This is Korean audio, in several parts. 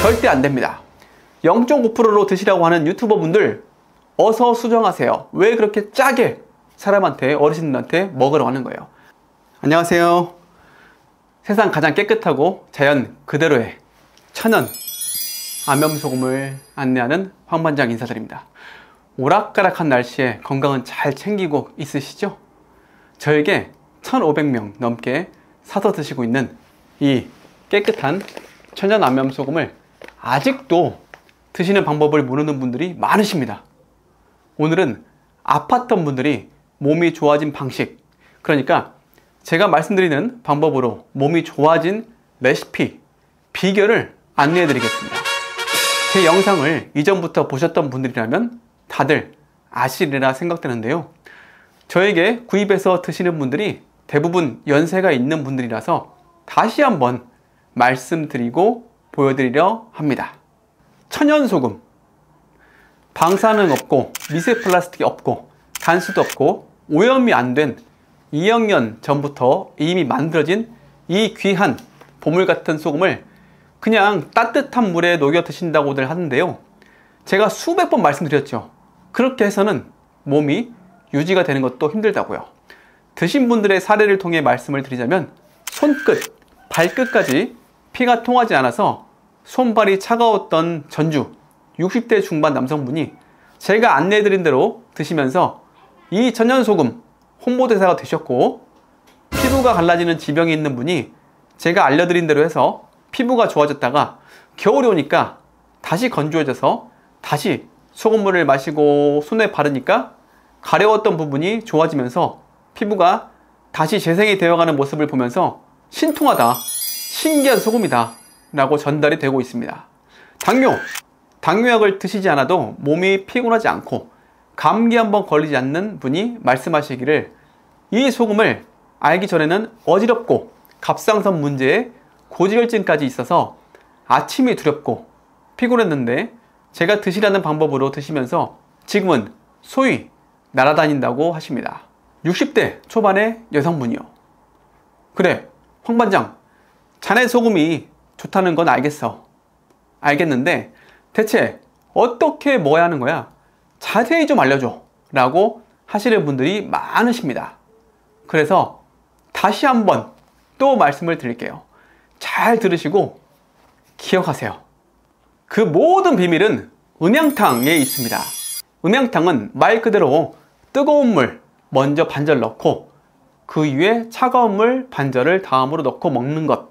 절대 안 됩니다. 0.9%로 드시라고 하는 유튜버 분들 어서 수정하세요. 왜 그렇게 짜게 사람한테, 어르신들한테 먹으라고 하는 거예요. 안녕하세요. 세상 가장 깨끗하고 자연 그대로의 천연 안면소금을 안내하는 황반장 인사드립니다. 오락가락한 날씨에 건강은 잘 챙기고 있으시죠? 저에게 1,500명 넘게 사서 드시고 있는 이 깨끗한 천연 안면소금을 아직도 드시는 방법을 모르는 분들이 많으십니다. 오늘은 아팠던 분들이 몸이 좋아진 방식, 그러니까 제가 말씀드리는 방법으로 몸이 좋아진 레시피, 비결을 안내해 드리겠습니다. 제 영상을 이전부터 보셨던 분들이라면 다들 아시리라 생각되는데요. 저에게 구입해서 드시는 분들이 대부분 연세가 있는 분들이라서 다시 한번 말씀드리고 보여드리려 합니다. 천연소금, 방사능 없고 미세 플라스틱이 없고 간수도 없고 오염이 안 된 2억 년 전부터 이미 만들어진 이 귀한 보물 같은 소금을 그냥 따뜻한 물에 녹여 드신다고들 하는데요. 제가 수백 번 말씀드렸죠. 그렇게 해서는 몸이 유지가 되는 것도 힘들다고요. 드신 분들의 사례를 통해 말씀을 드리자면 손끝, 발끝까지 피가 통하지 않아서 손발이 차가웠던 전주 60대 중반 남성분이 제가 안내해드린 대로 드시면서 이 천연소금 홍보대사가 되셨고, 피부가 갈라지는 지병이 있는 분이 제가 알려드린 대로 해서 피부가 좋아졌다가 겨울이 오니까 다시 건조해져서 다시 소금물을 마시고 손에 바르니까 가려웠던 부분이 좋아지면서 피부가 다시 재생이 되어가는 모습을 보면서 신통하다, 신기한 소금이다 라고 전달이 되고 있습니다. 당뇨약을 드시지 않아도 몸이 피곤하지 않고 감기 한번 걸리지 않는 분이 말씀하시기를 이 소금을 알기 전에는 어지럽고 갑상선 문제에 고지혈증까지 있어서 아침이 두렵고 피곤했는데 제가 드시라는 방법으로 드시면서 지금은 소위 날아다닌다고 하십니다. 60대 초반의 여성분이요. 그래, 황반장, 자네 소금이 좋다는 건 알겠는데 대체 어떻게 먹어야 하는 거야? 자세히 좀 알려줘 라고 하시는 분들이 많으십니다. 그래서 다시 한번 또 말씀을 드릴게요. 잘 들으시고 기억하세요. 그 모든 비밀은 음양탕에 있습니다. 음양탕은 말 그대로 뜨거운 물 먼저 반절 넣고 그 위에 차가운 물 반절을 다음으로 넣고 먹는 것,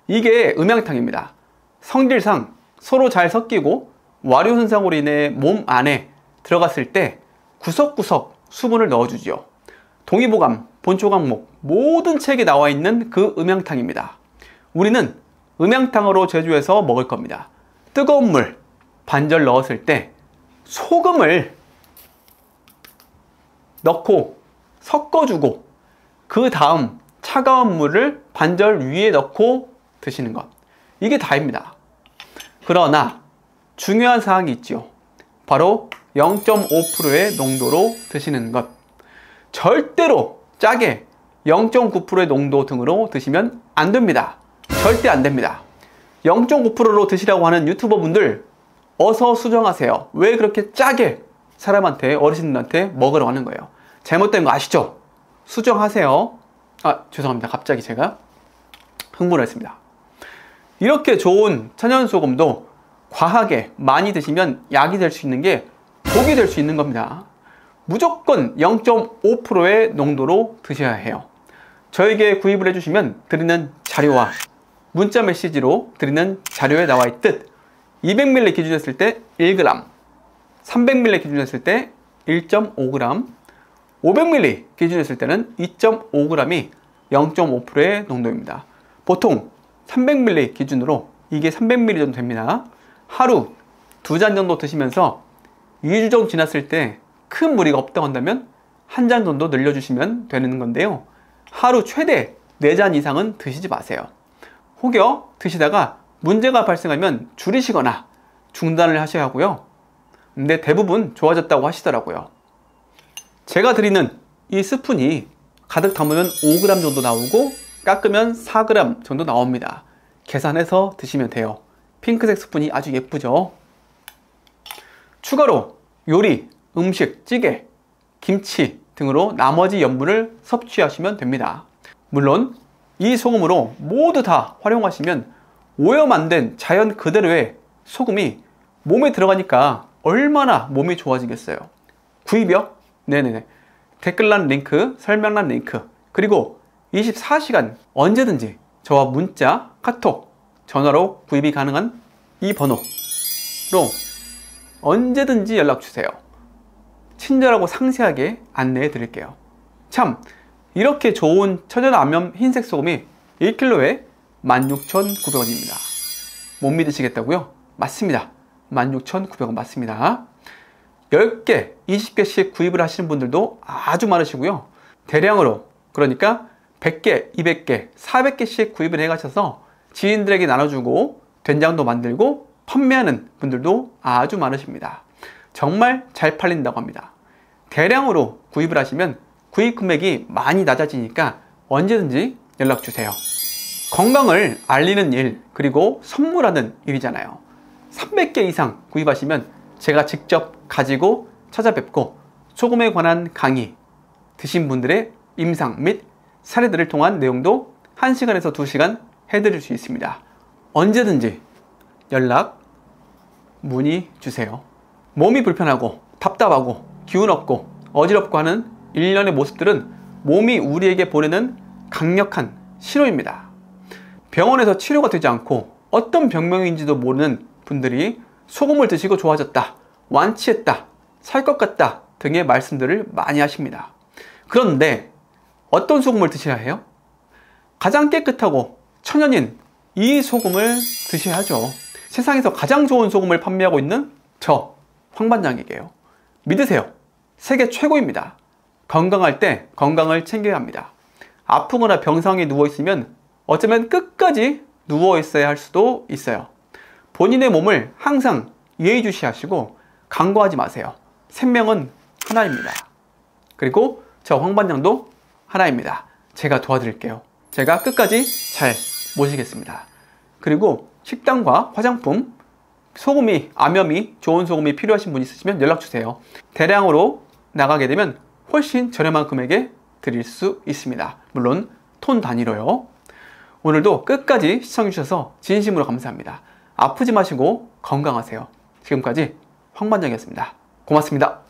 이게 음양탕입니다. 성질상 서로 잘 섞이고 와류 현상으로 인해 몸 안에 들어갔을 때 구석구석 수분을 넣어주죠. 동의보감, 본초강목 모든 책에 나와 있는 그 음양탕입니다. 우리는 음양탕으로 제조해서 먹을 겁니다. 뜨거운 물 반절 넣었을 때 소금을 넣고 섞어주고 그 다음 차가운 물을 반절 위에 넣고 드시는 것, 이게 다입니다. 그러나 중요한 사항이 있죠. 바로 0.5%의 농도로 드시는 것. 절대로 짜게 0.9%의 농도 등으로 드시면 안 됩니다. 절대 안 됩니다. 0.9%로 드시라고 하는 유튜버 분들 어서 수정하세요. 왜 그렇게 짜게 사람한테, 어르신들한테 먹으라고 하는 거예요? 잘못된 거 아시죠? 수정하세요. 죄송합니다. 갑자기 제가 흥분을 했습니다. 이렇게 좋은 천연소금도 과하게 많이 드시면 약이 될 수 있는 게 독이 될 수 있는 겁니다. 무조건 0.5%의 농도로 드셔야 해요. 저에게 구입을 해주시면 드리는 자료와 문자 메시지로 드리는 자료에 나와 있듯 200ml 기준했을 때 1g, 300ml 기준했을 때 1.5g, 500ml 기준했을 때는 2.5g이 0.5%의 농도입니다. 보통 300ml 기준으로 이게 300ml 정도 됩니다. 하루 2잔 정도 드시면서 2주 정도 지났을 때 큰 무리가 없다고 한다면 한 잔 정도 늘려주시면 되는 건데요. 하루 최대 4잔 이상은 드시지 마세요. 혹여 드시다가 문제가 발생하면 줄이시거나 중단을 하셔야 하고요. 근데 대부분 좋아졌다고 하시더라고요. 제가 드리는 이 스푼이 가득 담으면 5g 정도 나오고 깎으면 4g 정도 나옵니다. 계산해서 드시면 돼요. 핑크색 스푼이 아주 예쁘죠. 추가로 요리, 음식, 찌개, 김치 등으로 나머지 염분을 섭취하시면 됩니다. 물론 이 소금으로 모두 다 활용하시면 오염 안 된 자연 그대로의 소금이 몸에 들어가니까 얼마나 몸이 좋아지겠어요. 구입이요? 네네네. 댓글란 링크, 설명란 링크, 그리고 24시간 언제든지 저와 문자, 카톡, 전화로 구입이 가능한 이 번호로 언제든지 연락주세요. 친절하고 상세하게 안내해 드릴게요. 참, 이렇게 좋은 천연 암염 흰색 소금이 1kg에 16,900원입니다. 못 믿으시겠다고요? 맞습니다. 16,900원 맞습니다. 10개, 20개씩 구입을 하시는 분들도 아주 많으시고요. 대량으로, 그러니까 100개, 200개, 400개씩 구입을 해가셔서 지인들에게 나눠주고 된장도 만들고 판매하는 분들도 아주 많으십니다. 정말 잘 팔린다고 합니다. 대량으로 구입을 하시면 구입 금액이 많이 낮아지니까 언제든지 연락주세요. 건강을 알리는 일, 그리고 선물하는 일이잖아요. 300개 이상 구입하시면 제가 직접 가지고 찾아뵙고 소금에 관한 강의, 드신 분들의 임상 및 사례들을 통한 내용도 1시간에서 2시간 해드릴 수 있습니다. 언제든지 연락, 문의 주세요. 몸이 불편하고 답답하고 기운 없고 어지럽고 하는 일련의 모습들은 몸이 우리에게 보내는 강력한 신호입니다. 병원에서 치료가 되지 않고 어떤 병명인지도 모르는 분들이 소금을 드시고 좋아졌다, 완치했다, 살 것 같다 등의 말씀들을 많이 하십니다. 그런데 어떤 소금을 드셔야 해요? 가장 깨끗하고 천연인 이 소금을 드셔야죠. 세상에서 가장 좋은 소금을 판매하고 있는 저 황반장에게요. 믿으세요. 세계 최고입니다. 건강할 때 건강을 챙겨야 합니다. 아프거나 병상에 누워있으면 어쩌면 끝까지 누워있어야 할 수도 있어요. 본인의 몸을 항상 예의주시하시고 간과하지 마세요. 생명은 하나입니다. 그리고 저 황반장도 하나입니다. 제가 도와드릴게요. 제가 끝까지 잘 모시겠습니다. 그리고 식단과 화장품, 소금이, 암염이 좋은 소금이 필요하신 분 있으시면 연락주세요. 대량으로 나가게 되면 훨씬 저렴한 금액에 드릴 수 있습니다. 물론 톤 단위로요. 오늘도 끝까지 시청해주셔서 진심으로 감사합니다. 아프지 마시고 건강하세요. 지금까지 황반장이었습니다. 고맙습니다.